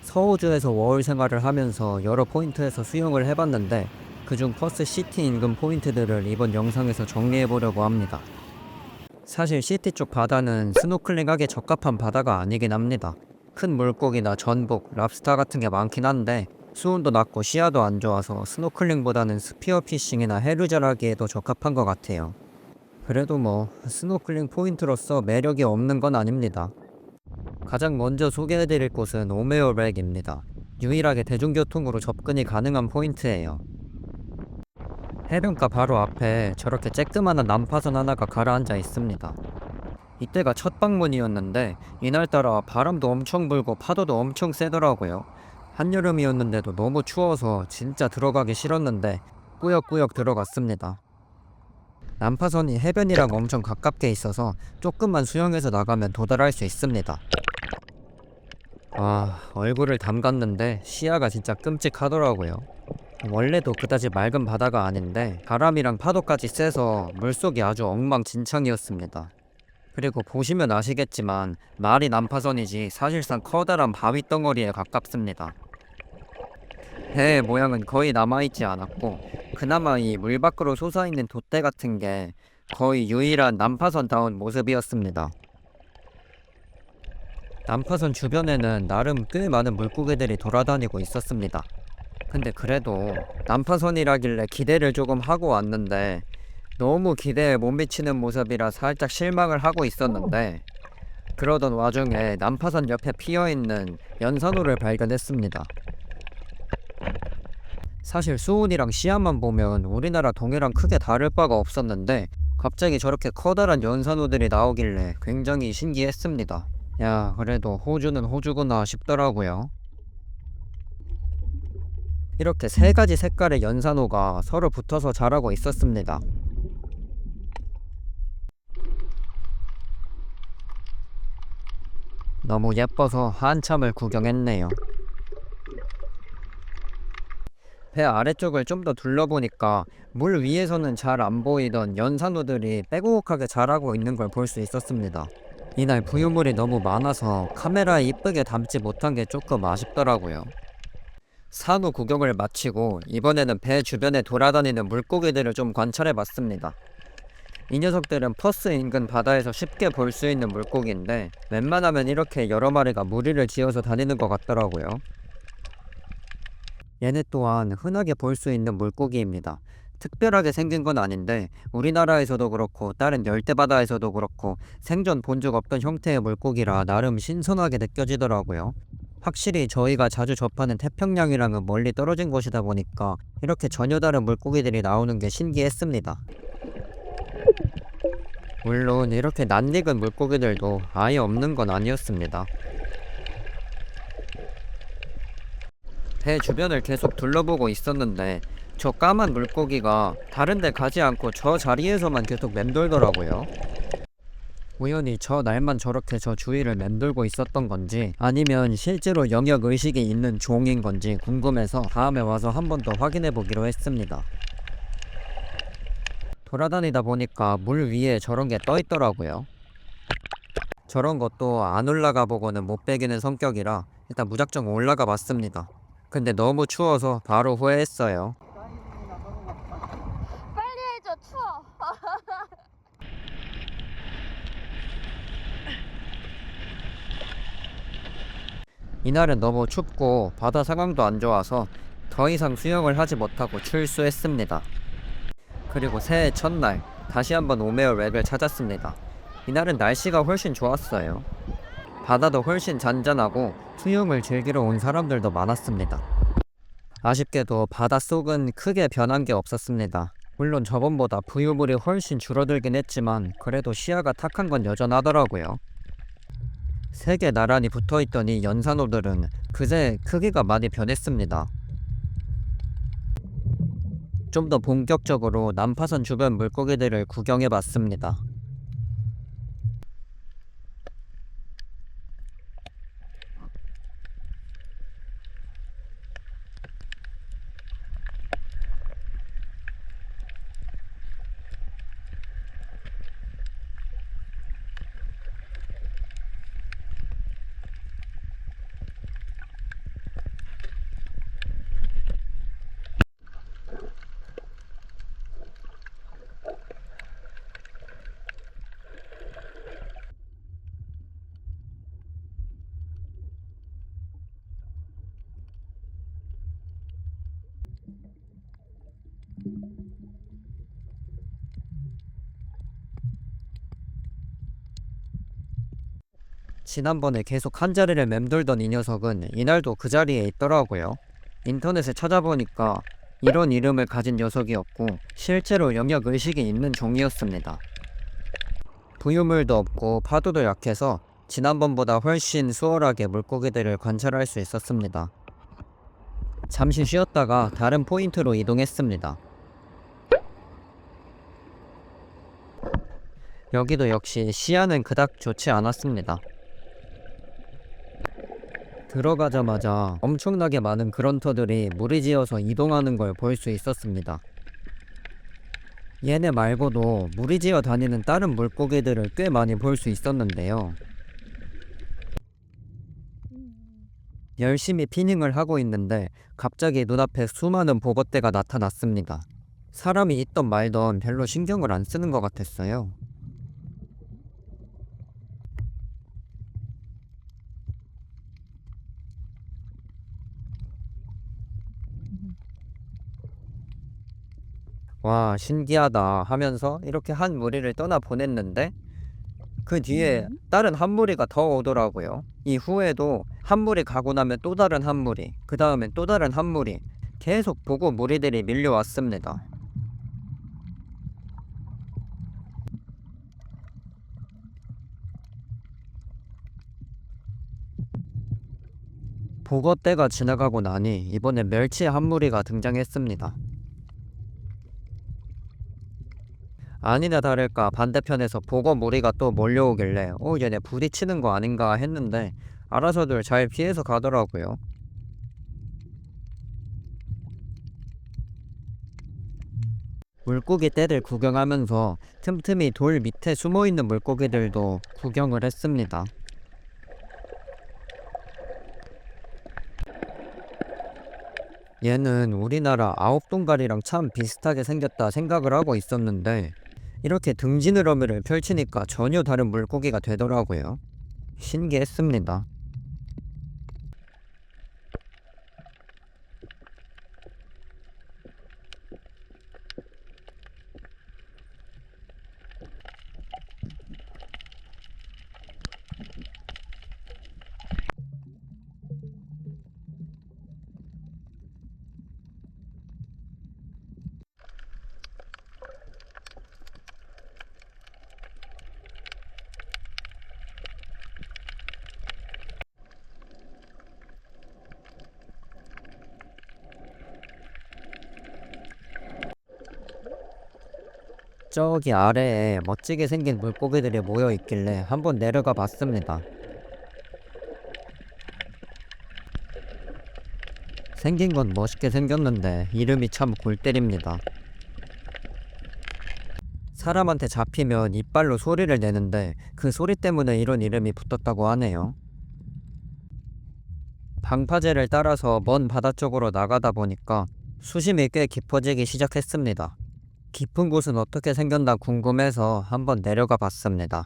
서호주에서 워홀 생활을 하면서 여러 포인트에서 수영을 해봤는데 그중 퍼스 시티 인근 포인트들을 이번 영상에서 정리해보려고 합니다. 사실 시티 쪽 바다는 스노클링하기 적합한 바다가 아니긴 합니다. 큰 물고기나 전복, 랍스터 같은 게 많긴 한데 수온도 낮고 시야도 안 좋아서 스노클링보다는 스피어피싱이나 해루질 하기에도 적합한 것 같아요. 그래도 스노클링 포인트로서 매력이 없는 건 아닙니다. 가장 먼저 소개해드릴 곳은 오메어렉입니다. 유일하게 대중교통으로 접근이 가능한 포인트예요. 해변가 바로 앞에 저렇게 쬐끄만한 난파선 하나가 가라앉아 있습니다. 이때가 첫 방문이었는데 이날따라 바람도 엄청 불고 파도도 엄청 세더라고요. 한여름이었는데도 너무 추워서 진짜 들어가기 싫었는데 꾸역꾸역 들어갔습니다. 난파선이 해변이랑 엄청 가깝게 있어서 조금만 수영해서 나가면 도달할 수 있습니다. 얼굴을 담갔는데 시야가 진짜 끔찍하더라고요. 원래도 그다지 맑은 바다가 아닌데 바람이랑 파도까지 세서 물속이 아주 엉망진창이었습니다. 그리고 보시면 아시겠지만 말이 난파선이지 사실상 커다란 바위 덩어리에 가깝습니다. 배의 모양은 거의 남아있지 않았고 그나마 이 물 밖으로 솟아있는 돛대 같은 게 거의 유일한 난파선다운 모습이었습니다. 난파선 주변에는 나름 꽤 많은 물고기들이 돌아다니고 있었습니다. 근데 그래도 난파선이라길래 기대를 조금 하고 왔는데 너무 기대에 못 미치는 모습이라 살짝 실망을 하고 있었는데 그러던 와중에 난파선 옆에 피어있는 연산호를 발견했습니다. 사실 수온이랑 시야만 보면 우리나라 동해랑 크게 다를 바가 없었는데 갑자기 저렇게 커다란 연산호들이 나오길래 굉장히 신기했습니다. 야, 그래도 호주는 호주구나 싶더라고요. 이렇게 세 가지 색깔의 연산호가 서로 붙어서 자라고 있었습니다. 너무 예뻐서 한참을 구경했네요. 배 아래쪽을 좀 더 둘러보니까 물 위에서는 잘 안 보이던 연산호들이 빼곡하게 자라고 있는 걸 볼 수 있었습니다. 이날 부유물이 너무 많아서 카메라에 이쁘게 담지 못한 게 조금 아쉽더라고요. 산호 구경을 마치고 이번에는 배 주변에 돌아다니는 물고기들을 좀 관찰해 봤습니다. 이 녀석들은 퍼스 인근 바다에서 쉽게 볼 수 있는 물고기인데 웬만하면 이렇게 여러 마리가 무리를 지어서 다니는 것 같더라고요. 얘네 또한 흔하게 볼 수 있는 물고기입니다. 특별하게 생긴 건 아닌데 우리나라에서도 그렇고 다른 열대바다에서도 그렇고 생전 본 적 없던 형태의 물고기라 나름 신선하게 느껴지더라고요. 확실히 저희가 자주 접하는 태평양이랑은 멀리 떨어진 곳이다 보니까 이렇게 전혀 다른 물고기들이 나오는 게 신기했습니다. 물론 이렇게 낯익은 물고기들도 아예 없는 건 아니었습니다. 배 주변을 계속 둘러보고 있었는데 저 까만 물고기가 다른 데 가지 않고 저 자리에서만 계속 맴돌더라고요. 우연히 저 날만 저렇게 저 주위를 맴돌고 있었던 건지 아니면 실제로 영역의식이 있는 종인 건지 궁금해서 다음에 와서 한 번 더 확인해 보기로 했습니다. 돌아다니다 보니까 물 위에 저런 게 떠 있더라고요. 저런 것도 안 올라가 보고는 못 베기는 성격이라 일단 무작정 올라가 봤습니다. 근데 너무 추워서 바로 후회했어요. 빨리 해줘, 추워. 이날은 너무 춥고 바다 상황도 안 좋아서 더 이상 수영을 하지 못하고 출수했습니다. 그리고 새해 첫날 다시 한번 오메어 렉을 찾았습니다. 이날은 날씨가 훨씬 좋았어요. 바다도 훨씬 잔잔하고 수영을 즐기러 온 사람들도 많았습니다. 아쉽게도 바닷속은 크게 변한 게 없었습니다. 물론 저번보다 부유물이 훨씬 줄어들긴 했지만 그래도 시야가 탁한 건 여전하더라고요. 세 개 나란히 붙어있던 이 연산호들은 그새 크기가 많이 변했습니다. 좀 더 본격적으로 난파선 주변 물고기들을 구경해봤습니다. 지난번에 계속 한 자리를 맴돌던 이 녀석은 이날도 그 자리에 있더라고요. 인터넷에 찾아보니까 이런 이름을 가진 녀석이었고 실제로 영역의식이 있는 종이었습니다. 부유물도 없고 파도도 약해서 지난번보다 훨씬 수월하게 물고기들을 관찰할 수 있었습니다. 잠시 쉬었다가 다른 포인트로 이동했습니다. 여기도 역시 시야는 그닥 좋지 않았습니다. 들어가자마자 엄청나게 많은 그런터들이 무리지어서 이동하는 걸 볼 수 있었습니다. 얘네 말고도 무리지어 다니는 다른 물고기들을 꽤 많이 볼 수 있었는데요. 열심히 피닝을 하고 있는데 갑자기 눈앞에 수많은 보거대가 나타났습니다. 사람이 있던 말던 별로 신경을 안 쓰는 것 같았어요. 와, 신기하다 하면서 이렇게 한 무리를 떠나 보냈는데 그 뒤에 다른 한 무리가 더 오더라고요. 이후에도 한 무리 가고 나면 또 다른 한 무리, 그 다음엔 또 다른 한 무리, 계속 보고 무리들이 밀려왔습니다. 보거대가 지나가고 나니 이번엔 멸치 한 무리가 등장했습니다. 아니나 다를까 반대편에서 보거 무리가 또 몰려오길래 얘네 부딪히는 거 아닌가 했는데 알아서들 잘 피해서 가더라고요. 물고기 떼들 구경하면서 틈틈이 돌 밑에 숨어있는 물고기들도 구경을 했습니다. 얘는 우리나라 아홉동가리랑 참 비슷하게 생겼다 생각을 하고 있었는데 이렇게 등지느러미를 펼치니까 전혀 다른 물고기가 되더라고요. 신기했습니다. 저기 아래에 멋지게 생긴 물고기들이 모여 있길래 한번 내려가 봤습니다. 생긴 건 멋있게 생겼는데 이름이 참 골 때립니다. 사람한테 잡히면 이빨로 소리를 내는데 그 소리 때문에 이런 이름이 붙었다고 하네요. 방파제를 따라서 먼 바다 쪽으로 나가다 보니까 수심이 꽤 깊어지기 시작했습니다. 깊은 곳은 어떻게 생겼나 궁금해서 한번 내려가 봤습니다.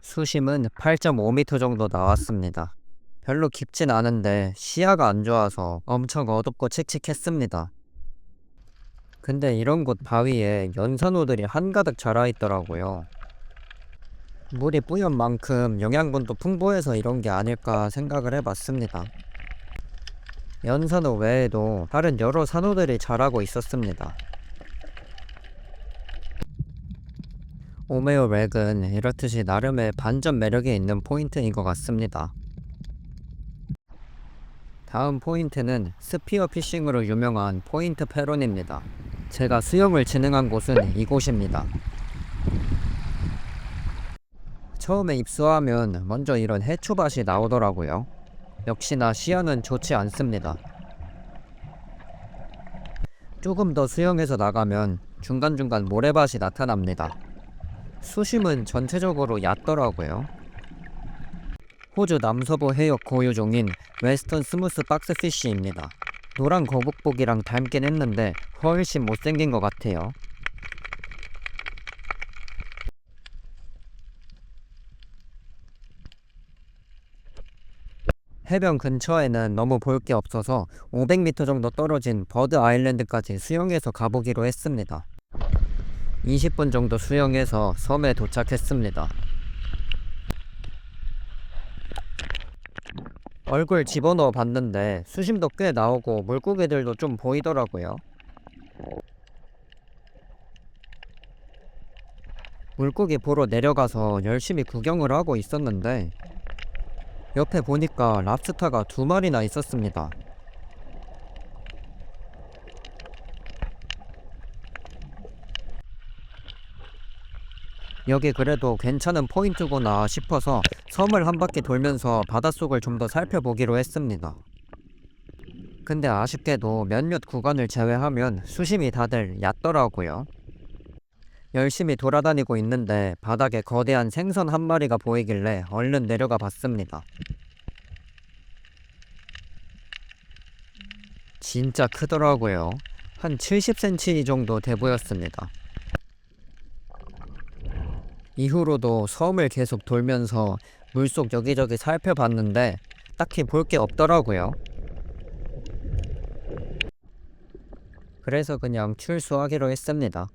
수심은 8.5m 정도 나왔습니다. 별로 깊진 않은데 시야가 안 좋아서 엄청 어둡고 칙칙했습니다. 근데 이런 곳 바위에 연산호들이 한가득 자라 있더라고요. 물이 뿌연 만큼 영양분도 풍부해서 이런 게 아닐까 생각을 해봤습니다. 연산호 외에도 다른 여러 산호들이 자라고 있었습니다. 오메오 렉은 이렇듯이 나름의 반전 매력이 있는 포인트인 것 같습니다. 다음 포인트는 스피어 피싱으로 유명한 포인트 페론입니다. 제가 수영을 진행한 곳은 이곳입니다. 처음에 입수하면 먼저 이런 해초밭이 나오더라고요. 역시나 시야는 좋지 않습니다. 조금 더 수영해서 나가면 중간중간 모래밭이 나타납니다. 수심은 전체적으로 얕더라고요. 호주 남서부 해역 고유종인 웨스턴 스무스 박스피쉬입니다. 노란 거북복이랑 닮긴 했는데 훨씬 못생긴 것 같아요. 해변 근처에는 너무 볼 게 없어서 500m 정도 떨어진 버드 아일랜드까지 수영해서 가보기로 했습니다. 20분 정도 수영해서 섬에 도착했습니다. 얼굴 집어넣어 봤는데 수심도 꽤 나오고 물고기들도 좀 보이더라고요. 물고기 보러 내려가서 열심히 구경을 하고 있었는데 옆에 보니까 랍스타가 2마리나 있었습니다. 여기 그래도 괜찮은 포인트구나 싶어서 섬을 한 바퀴 돌면서 바닷속을 좀 더 살펴보기로 했습니다. 근데 아쉽게도 몇몇 구간을 제외하면 수심이 다들 얕더라고요. 열심히 돌아다니고 있는데 바닥에 거대한 생선 한 마리가 보이길래 얼른 내려가 봤습니다. 진짜 크더라고요. 한 70cm 정도 돼 보였습니다. 이후로도 섬을 계속 돌면서 물속 여기저기 살펴봤는데 딱히 볼 게 없더라고요. 그래서 그냥 출소하기로 했습니다.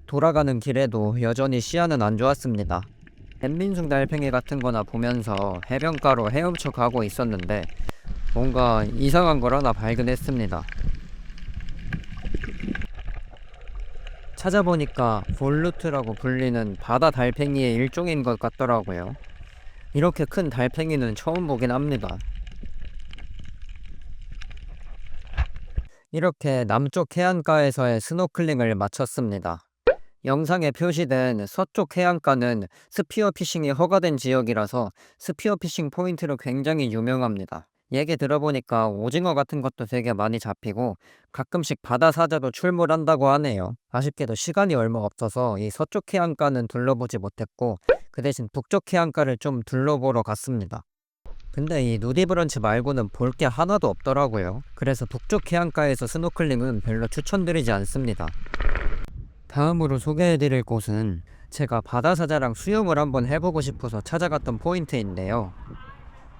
돌아가는 길에도 여전히 시야는 안 좋았습니다. 햇민숭 달팽이 같은 거나 보면서 해변가로 헤엄쳐 가고 있었는데 뭔가 이상한 걸 하나 발견했습니다. 찾아보니까 볼루트라고 불리는 바다 달팽이의 일종인 것 같더라고요. 이렇게 큰 달팽이는 처음 보긴 합니다. 이렇게 남쪽 해안가에서의 스노클링을 마쳤습니다. 영상에 표시된 서쪽 해안가는 스피어피싱이 허가된 지역이라서 스피어피싱 포인트로 굉장히 유명합니다. 얘기 들어보니까 오징어 같은 것도 되게 많이 잡히고 가끔씩 바다 사자도 출몰한다고 하네요. 아쉽게도 시간이 얼마 없어서 이 서쪽 해안가는 둘러보지 못했고 그 대신 북쪽 해안가를 좀 둘러보러 갔습니다. 근데 이 누디브런치 말고는 볼 게 하나도 없더라고요. 그래서 북쪽 해안가에서 스노클링은 별로 추천드리지 않습니다. 다음으로 소개해드릴 곳은 제가 바다사자랑 수영을 한번 해보고 싶어서 찾아갔던 포인트인데요.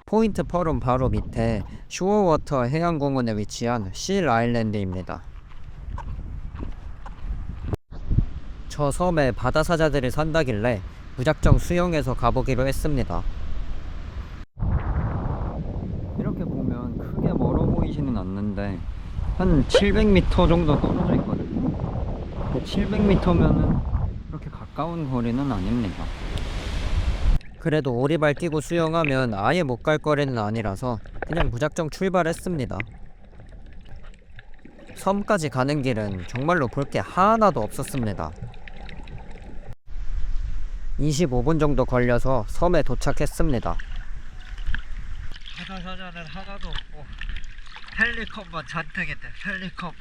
포인트 펄은 바로 밑에 슈어워터 해양공원에 위치한 실 아일랜드입니다. 저 섬에 바다사자들이 산다길래 무작정 수영해서 가보기로 했습니다. 이렇게 보면 크게 멀어 보이지는 않는데 한 700m 정도 떨어져 있거든요. 700m면은 그렇게 가까운 거리는 아닙니다. 그래도 오리발 끼고 수영하면 아예 못 갈 거리는 아니라서 그냥 무작정 출발했습니다. 섬까지 가는 길은 정말로 볼 게 하나도 없었습니다. 25분 정도 걸려서 섬에 도착했습니다. 바다사자는 하나도 없고 펠리컨만 잔뜩 있네. 펠리컨만.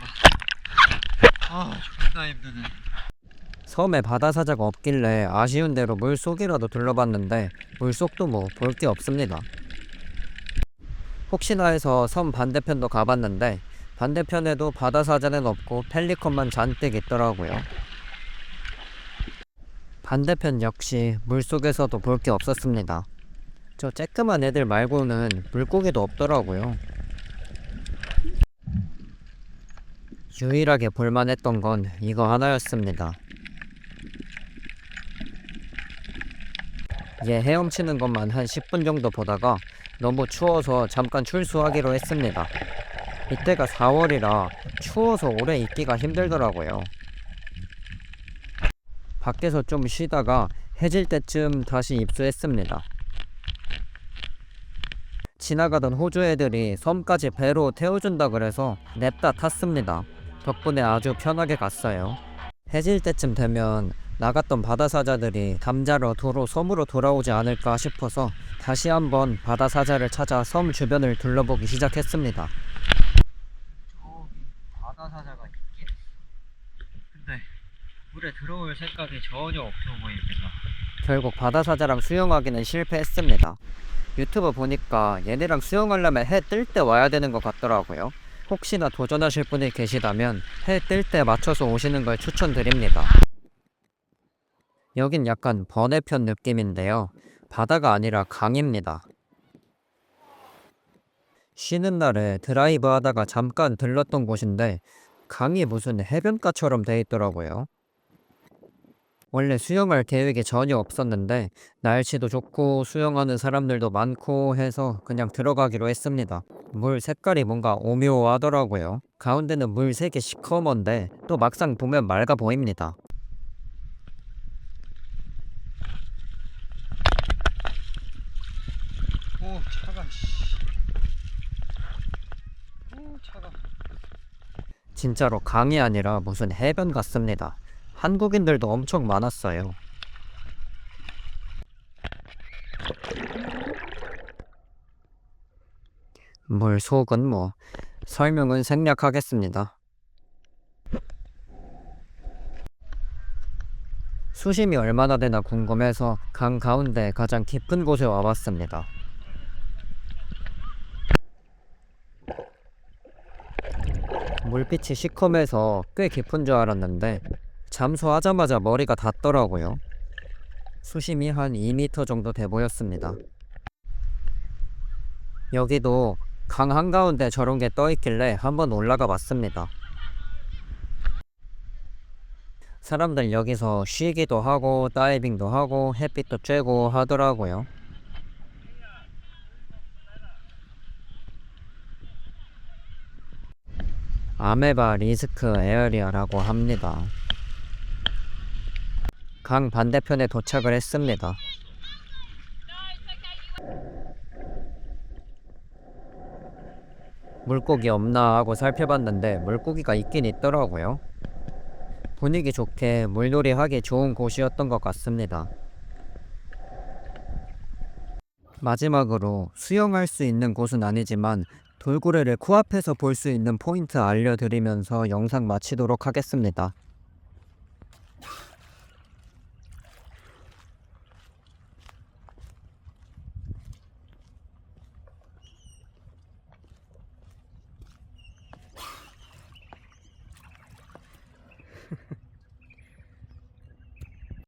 존나 힘드네. 섬에 바다사자가 없길래 아쉬운 대로 물속이라도 둘러봤는데 물속도 뭐 볼 게 없습니다. 혹시나 해서 섬 반대편도 가봤는데 반대편에도 바다사자는 없고 펠리컨만 잔뜩 있더라고요. 반대편 역시 물속에서도 볼 게 없었습니다. 저 쬐끄만 애들 말고는 물고기도 없더라고요. 유일하게 볼만했던 건 이거 하나였습니다. 얘 헤엄치는 것만 한 10분 정도 보다가 너무 추워서 잠깐 출소하기로 했습니다. 이때가 4월이라 추워서 오래 있기가 힘들더라고요. 밖에서 좀 쉬다가 해질 때쯤 다시 입수했습니다. 지나가던 호주 애들이 섬까지 배로 태워준다 그래서 냅다 탔습니다. 덕분에 아주 편하게 갔어요. 해질 때쯤 되면 나갔던 바다사자들이 잠자러 도로 섬으로 돌아오지 않을까 싶어서 다시 한번 바다사자를 찾아 섬 주변을 둘러보기 시작했습니다. 저기 바다사자가 있긴 근데 물에 들어올 생각이 전혀 없어 보입니다. 결국 바다사자랑 수영하기는 실패했습니다. 유튜브 보니까 얘네랑 수영하려면 해 뜰 때 와야 되는 것 같더라고요. 혹시나 도전하실 분이 계시다면 해 뜰 때 맞춰서 오시는 걸 추천드립니다. 여긴 약간 번외편 느낌인데요. 바다가 아니라 강입니다. 쉬는 날에 드라이브 하다가 잠깐 들렀던 곳인데 강이 무슨 해변가처럼 돼 있더라고요. 원래 수영할 계획이 전혀 없었는데 날씨도 좋고 수영하는 사람들도 많고 해서 그냥 들어가기로 했습니다. 물 색깔이 뭔가 오묘하더라고요. 가운데는 물색이 시커먼데 또 막상 보면 맑아 보입니다. 오 차가 오 차가. 진짜로 강이 아니라 무슨 해변 같습니다. 한국인들도 엄청 많았어요. 물 속은 뭐 설명은 생략하겠습니다. 수심이 얼마나 되나 궁금해서 강 가운데 가장 깊은 곳에 와봤습니다. 물빛이 시커매서 꽤 깊은 줄 알았는데 잠수하자마자 머리가 닿더라고요. 수심이 한 2m 정도 돼 보였습니다. 여기도 강 한가운데 저런 게 떠 있길래 한번 올라가 봤습니다. 사람들 여기서 쉬기도 하고 다이빙도 하고 햇빛도 쬐고 하더라고요. 아메바 리스크 에어리어라고 합니다. 강 반대편에 도착을 했습니다. 물고기 없나 하고 살펴봤는데 물고기가 있긴 있더라고요. 분위기 좋게 물놀이 하기 좋은 곳이었던 것 같습니다. 마지막으로 수영할 수 있는 곳은 아니지만 돌고래를 코앞에서 볼 수 있는 포인트 알려드리면서 영상 마치도록 하겠습니다.